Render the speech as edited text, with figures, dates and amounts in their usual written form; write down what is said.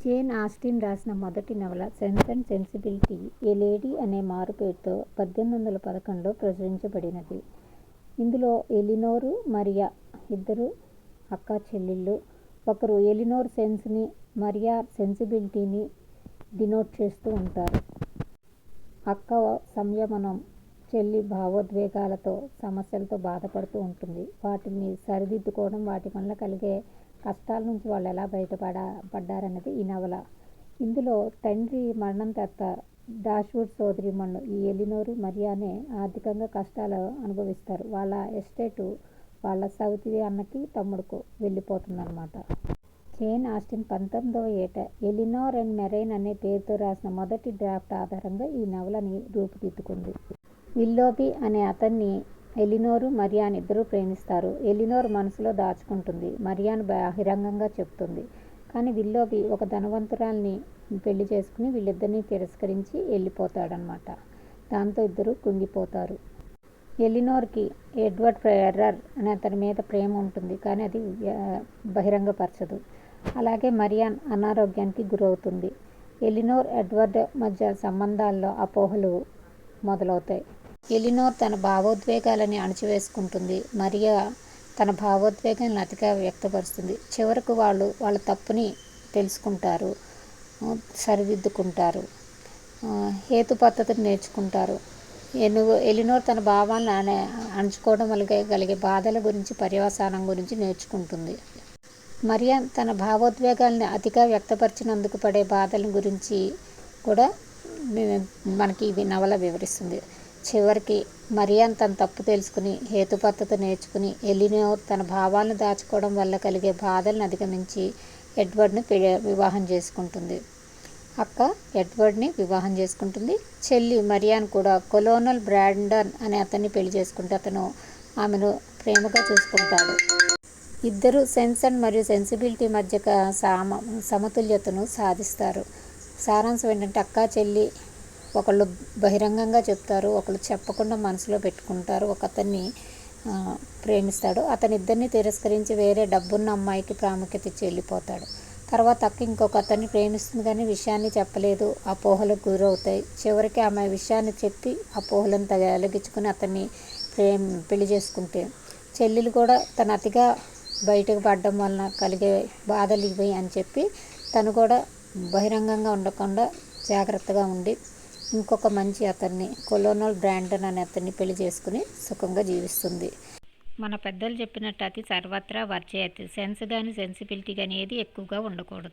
Jane Austin రాసిన మొదటి నవల 'sense and sensibility' A lady అనే మారుపేరుతో 1811లో ప్రచురించబడినది. ఇందులో ఎలినోరు, మరియా ఇద్దరు అక్కా చెల్లెళ్ళు. ఒకరు ఎలినోర్ సెన్స్ని, మరియా సెన్సిబిలిటీని డినోట్ చేస్తూ ఉంటారు. అక్క సంయమనం, చెల్లి భావోద్వేగాలతో, సమస్యలతో బాధపడుతూ ఉంటుంది. వాటిని సరిదిద్దుకోవడం, వాటి వల్ల కలిగే కష్టాల నుంచి వాళ్ళు ఎలా బయటపడ్డారన్నది ఈ నవల. ఇందులో తండ్రి మరణం తర్వాత డాష్వుడ్ సోదరీమణులు ఈ ఎలినోరు, మరియానే ఆర్థికంగా కష్టాలు అనుభవిస్తారు. వాళ్ళ ఎస్టేటు వాళ్ళ సవితి అన్నకి, తమ్ముడుకు వెళ్ళిపోతుందన్నమాట. జేన్ ఆస్టిన్ 19వ ఏట ఎలినోర్ అండ్ మెరైన్ అనే పేరుతో రాసిన మొదటి డ్రాఫ్ట్ ఆధారంగా ఈ నవలని రూపుదిద్దుకుంది. విల్లోబీ అనే అతన్ని ఎలినోరు, మరియాని ఇద్దరూ ప్రేమిస్తారు. ఎలినోర్ మనసులో దాచుకుంటుంది, మరియాను బహిరంగంగా చెప్తుంది. కానీ విల్లోబీ ఒక ధనవంతురాల్ని పెళ్లి చేసుకుని వీళ్ళిద్దరినీ తిరస్కరించి వెళ్ళిపోతాడనమాట. దాంతో ఇద్దరు కుంగిపోతారు. ఎలినోర్కి ఎడ్వర్డ్ ఫెర్రర్ అనే అతని మీద ప్రేమ ఉంటుంది, కానీ అది బహిరంగపరచదు. అలాగే మరియాన్ అనారోగ్యానికి గురవుతుంది. ఎలినోర్, ఎడ్వర్డ్ మధ్య సంబంధాల్లో అపోహలు మొదలవుతాయి. ఎలినోర్ తన భావోద్వేగాలని అణచివేసుకుంటుంది. మరియా తన భావోద్వేగాలను అతిగా వ్యక్తపరుస్తుంది. చివరకు వాళ్ళు వాళ్ళ తప్పుని తెలుసుకుంటారు, సరిదిద్దుకుంటారు, హేతుబద్ధతను నేర్చుకుంటారు. ఎలినోర్ తన భావాలను అణచుకోవడం వల్ల కలిగే బాధల గురించి, పర్యవసానం గురించి నేర్చుకుంటుంది. మరియా తన భావోద్వేగాల్ని అతిగా వ్యక్తపరిచినందుకు పడే బాధల గురించి కూడా మనకి ఈ నవల వివరిస్తుంది. చివరికి మరియాన్ తన తప్పు తెలుసుకుని, హేతుబద్ధత నేర్చుకుని, ఎలినోర్ తన భావాలను దాచుకోవడం వల్ల కలిగే బాధలను అధిగమించి ఎడ్వర్డ్ని వివాహం చేసుకుంటుంది. అక్క ఎడ్వర్డ్ని వివాహం చేసుకుంటుంది. చెల్లి మరియాన్ కూడా కొలోనల్ బ్రాండన్ అనే అతన్ని పెళ్లి చేసుకుంటే అతను ఆమెను ప్రేమగా చూసుకుంటాడు. ఇద్దరు సెన్స్ అండ్ మరియు సెన్సిబిలిటీ మధ్య సమతుల్యతను సాధిస్తారు. సారాంశం ఏంటంటే అక్కా చెల్లి ఒకళ్ళు బహిరంగంగా చెప్తారు, ఒకళ్ళు చెప్పకుండా మనసులో పెట్టుకుంటారు. ఒక అతన్ని ప్రేమిస్తాడు, అతని ఇద్దరిని తిరస్కరించి వేరే డబ్బున్న అమ్మాయికి ప్రాముఖ్యత ఇచ్చి వెళ్ళిపోతాడు. తర్వాత అక్క ఇంకొక అతన్ని ప్రేమిస్తుంది, కానీ విషయాన్ని చెప్పలేదు, అపోహలకు గురవుతాయి. చివరికి ఆమె విషయాన్ని చెప్పి అపోహలను తొలగించుకుని అతన్ని పెళ్లి చేసుకుంటే, చెల్లెలు కూడా తన అతిగా బయటకు పడడం వలన కలిగే బాధలు ఇవి అని చెప్పి తను కూడా బహిరంగంగా ఉండకుండా జాగ్రత్తగా ఉండి ఇంకొక మంచి అతన్ని, కొలోనల్ బ్రాండన్ అనే అతన్ని పెళ్లి చేసుకుని సుఖంగా జీవిస్తుంది. మన పెద్దలు చెప్పినట్టు అతి సర్వత్రా వర్జయతి. సెన్స్ కానీ సెన్సిబిలిటీ కానీ ఏది ఎక్కువగా ఉండకూడదు.